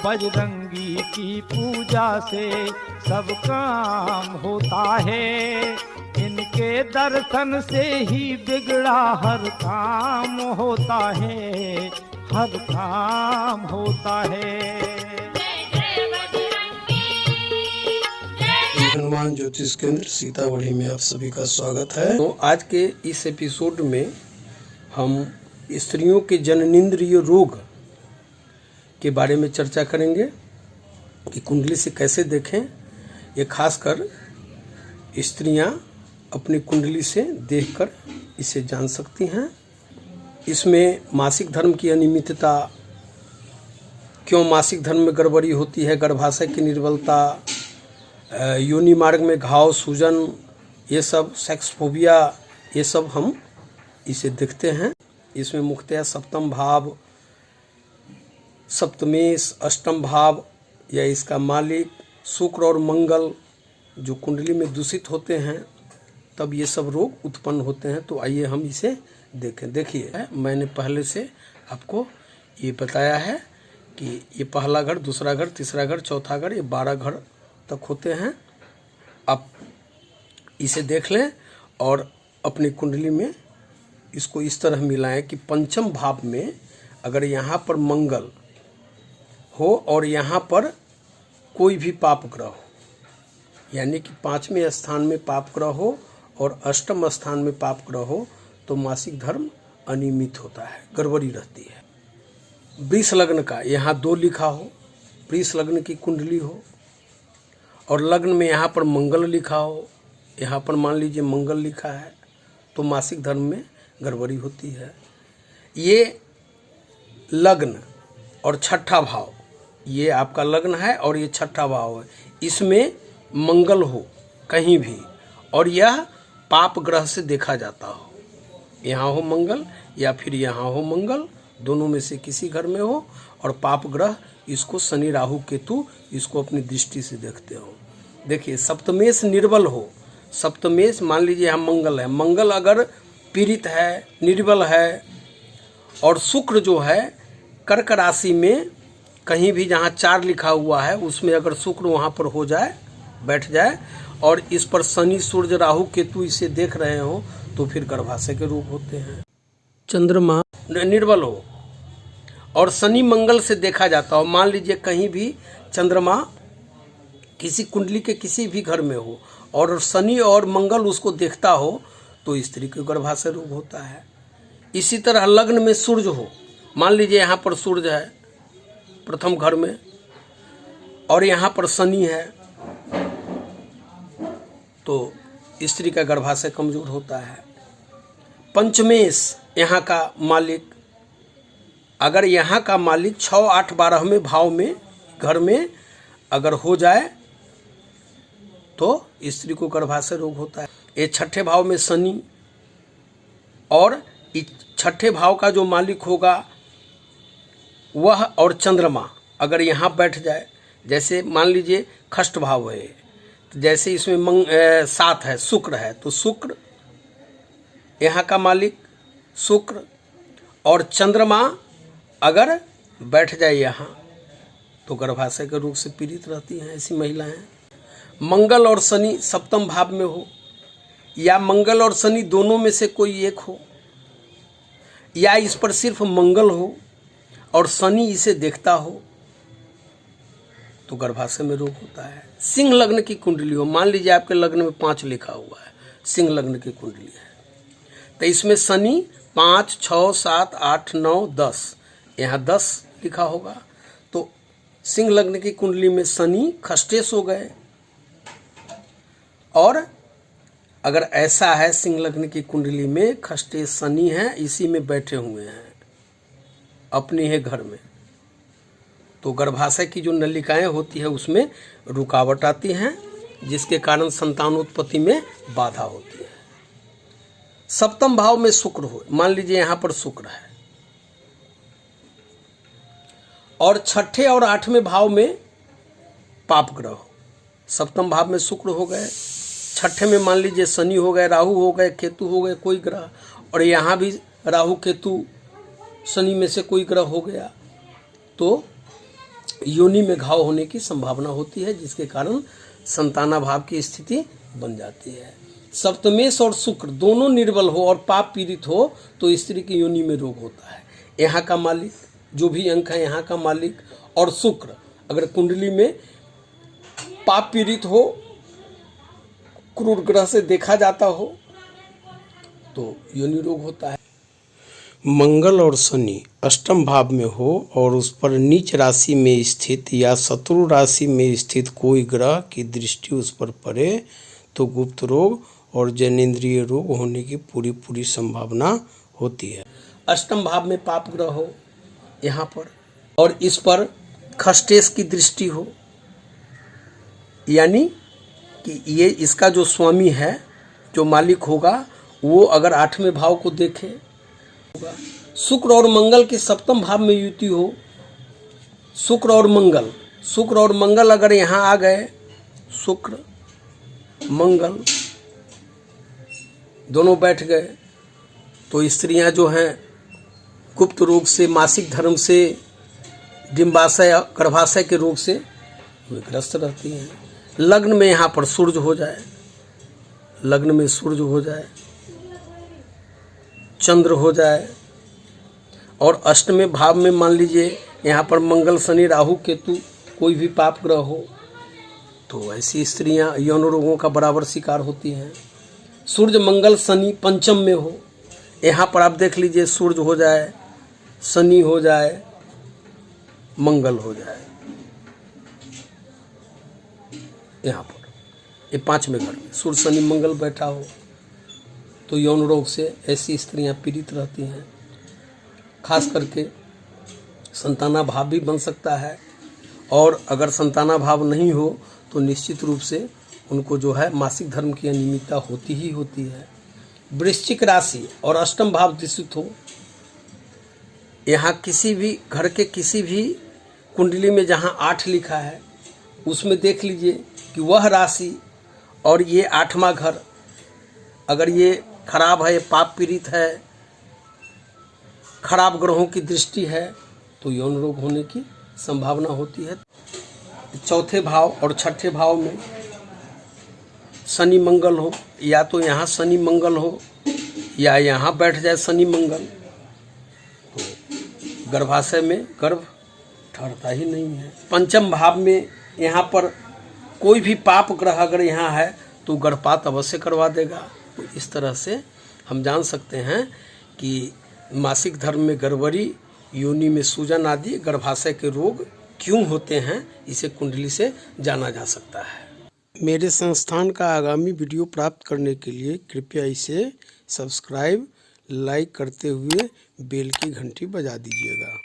बजरंगी की पूजा से सब काम होता है, इनके दर्शन से ही बिगड़ा हर काम होता है, हर काम होता है। हनुमान ज्योतिष केंद्र सीतामढ़ी में आप सभी का स्वागत है। तो आज के इस एपिसोड में हम स्त्रियों के जननेंद्रिय रोग के बारे में चर्चा करेंगे कि कुंडली से कैसे देखें। ये खासकर स्त्रियां अपनी कुंडली से देखकर इसे जान सकती हैं। इसमें मासिक धर्म की अनियमितता, क्यों मासिक धर्म में गड़बड़ी होती है, गर्भाशय की निर्बलता, योनि मार्ग में घाव, सूजन, ये सब, सेक्स फोबिया, ये सब हम इसे देखते हैं। इसमें मुख्यतः सप्तम भाव, सप्तमेश, अष्टम भाव या इसका मालिक शुक्र और मंगल जो कुंडली में दूषित होते हैं तब ये सब रोग उत्पन्न होते हैं। तो आइए हम इसे देखें। देखिए, मैंने पहले से आपको ये बताया है कि ये पहला घर, दूसरा घर, तीसरा घर, चौथा घर, ये 12 घर तक होते हैं। आप इसे देख लें और अपनी कुंडली में इसको इस तरह मिलाएं कि पंचम भाव में अगर यहाँ पर मंगल हो और यहाँ पर कोई भी पाप ग्रह हो, यानी कि 5वें स्थान में पाप ग्रह हो और अष्टम स्थान में पाप ग्रह हो, तो मासिक धर्म अनियमित होता है, गड़बड़ी रहती है। वृष लग्न का यहाँ 2 लिखा हो, वृष लग्न की कुंडली हो और लग्न में यहाँ पर मंगल लिखा हो, यहाँ पर मान लीजिए मंगल लिखा है, तो मासिक धर्म में गड़बड़ी होती है। ये लग्न और छठा भाव, ये आपका लग्न है और ये छठा भाव है, इसमें मंगल हो कहीं भी और यह पाप ग्रह से देखा जाता हो, यहाँ हो मंगल या फिर यहाँ हो मंगल, दोनों में से किसी घर में हो और पाप ग्रह इसको शनि, राहु, केतु इसको अपनी दृष्टि से देखते हो। देखिए, सप्तमेश निर्बल हो, सप्तमेश मान लीजिए यहाँ मंगल है, मंगल अगर पीड़ित है, निर्बल है और शुक्र जो है कर्क राशि में कहीं भी जहाँ 4 लिखा हुआ है उसमें अगर शुक्र वहाँ पर हो जाए, बैठ जाए और इस पर शनि, सूर्य, राहु, केतु इसे देख रहे हो तो फिर गर्भाशय के रोग होते हैं। चंद्रमा निर्बल हो और शनि मंगल से देखा जाता हो, मान लीजिए कहीं भी चंद्रमा किसी कुंडली के किसी भी घर में हो और शनि और मंगल उसको देखता हो तो स्त्री के गर्भाशय रोग होता है। इसी तरह लग्न में सूर्य हो, मान लीजिए यहाँ पर सूर्य है प्रथम घर में और यहाँ पर शनि है, तो स्त्री का गर्भाशय कमजोर होता है। पंचमेश यहाँ का मालिक, अगर यहाँ का मालिक 6, 8, 12वें भाव में घर में अगर हो जाए तो स्त्री को गर्भाशय रोग होता है। ये छठे भाव में शनि और छठे भाव का जो मालिक होगा वह और चंद्रमा अगर यहाँ बैठ जाए, जैसे मान लीजिए खष्ट भाव है, तो जैसे इसमें 7 है, शुक्र है, तो शुक्र यहाँ का मालिक शुक्र और चंद्रमा अगर बैठ जाए यहाँ तो गर्भाशय के रोग से पीड़ित रहती हैं ऐसी महिलाएं। मंगल और शनि सप्तम भाव में हो या मंगल और शनि दोनों में से कोई एक हो या इस पर सिर्फ मंगल हो और शनि इसे देखता हो तो गर्भाशय में रोग होता है। सिंह लग्न की कुंडली हो, मान लीजिए आपके लग्न में 5 लिखा हुआ है, सिंह लग्न की कुंडली है, तो इसमें शनि 5, 6, 7, 8, 9, 10, यहाँ 10 लिखा होगा, तो सिंह लग्न की कुंडली में शनि खष्टेश हो गए। और अगर ऐसा है सिंह लग्न की कुंडली में खष्टेश शनि है, इसी में बैठे हुए हैं अपने ही घर में, तो गर्भाशय की जो नलिकाएं होती है उसमें रुकावट आती हैं जिसके कारण संतानोत्पत्ति में बाधा होती है। सप्तम भाव में शुक्र हो, मान लीजिए यहाँ पर शुक्र है और छठे और 8वें भाव में पाप ग्रह हो, सप्तम भाव में शुक्र हो गए, छठे में मान लीजिए शनि हो गए, राहु हो गए, केतु हो गए, कोई ग्रह, और यहाँ भी राहु केतु शनि में से कोई ग्रह हो गया, तो योनि में घाव होने की संभावना होती है, जिसके कारण संतानाभाव की स्थिति बन जाती है। सप्तमेश और शुक्र दोनों निर्बल हो और पाप पीड़ित हो तो स्त्री की योनि में रोग होता है। यहाँ का मालिक जो भी अंक है, यहाँ का मालिक और शुक्र अगर कुंडली में पाप पीड़ित हो, क्रूर ग्रह से देखा जाता हो तो योनि रोग होता है। मंगल और शनि अष्टम भाव में हो और उस पर नीच राशि में स्थित या शत्रु राशि में स्थित कोई ग्रह की दृष्टि उस पर पड़े तो गुप्त रोग और जनेंद्रिय रोग होने की पूरी संभावना होती है। अष्टम भाव में पाप ग्रह हो यहाँ पर और इस पर खष्टेश की दृष्टि हो, यानी कि ये इसका जो स्वामी है, जो मालिक होगा, वो अगर 8वें भाव को देखे होगा। शुक्र और मंगल की सप्तम भाव में युति हो, शुक्र और मंगल अगर यहाँ आ गए, शुक्र मंगल दोनों बैठ गए तो स्त्रियां जो हैं गुप्त रोग से, मासिक धर्म से, डिम्बाशय गर्भाशय के रोग से वे ग्रस्त रहती हैं। लग्न में यहाँ पर सूर्य हो जाए, लग्न में सूर्य हो जाए, चंद्र हो जाए और अष्टवें भाव में मान लीजिए यहाँ पर मंगल शनि राहु केतु कोई भी पाप ग्रह हो तो ऐसी स्त्रियां यौन रोगों का बराबर शिकार होती हैं। सूर्य मंगल शनि पंचम में हो, यहाँ पर आप देख लीजिए सूर्य हो जाए, शनि हो जाए, मंगल हो जाए, यहाँ पर ये 5वें घर में सूर्य शनि मंगल बैठा हो तो यौन रोग से ऐसी स्त्रियां पीड़ित रहती हैं। खास करके संतानाभाव भी बन सकता है और अगर संतानाभाव नहीं हो तो निश्चित रूप से उनको जो है मासिक धर्म की अनियमितता होती ही होती है। वृश्चिक राशि और अष्टम भाव दूषित हो, यहाँ किसी भी घर के किसी भी कुंडली में जहाँ 8 लिखा है उसमें देख लीजिए कि वह राशि और ये 8वां घर अगर ये खराब है, पाप पीड़ित है, खराब ग्रहों की दृष्टि है तो यौन रोग होने की संभावना होती है। चौथे भाव और छठे भाव में शनि मंगल हो, या तो यहाँ शनि मंगल हो या यहाँ बैठ जाए शनि मंगल तो गर्भाशय में गर्भ ठहरता ही नहीं है। पंचम भाव में यहाँ पर कोई भी पाप ग्रह अगर यहाँ है तो गर्भपात अवश्य करवा देगा। तो इस तरह से हम जान सकते हैं कि मासिक धर्म में गड़बड़ी, योनि में सूजन आदि गर्भाशय के रोग क्यों होते हैं, इसे कुंडली से जाना जा सकता है। मेरे संस्थान का आगामी वीडियो प्राप्त करने के लिए कृपया इसे सब्सक्राइब, लाइक करते हुए बेल की घंटी बजा दीजिएगा।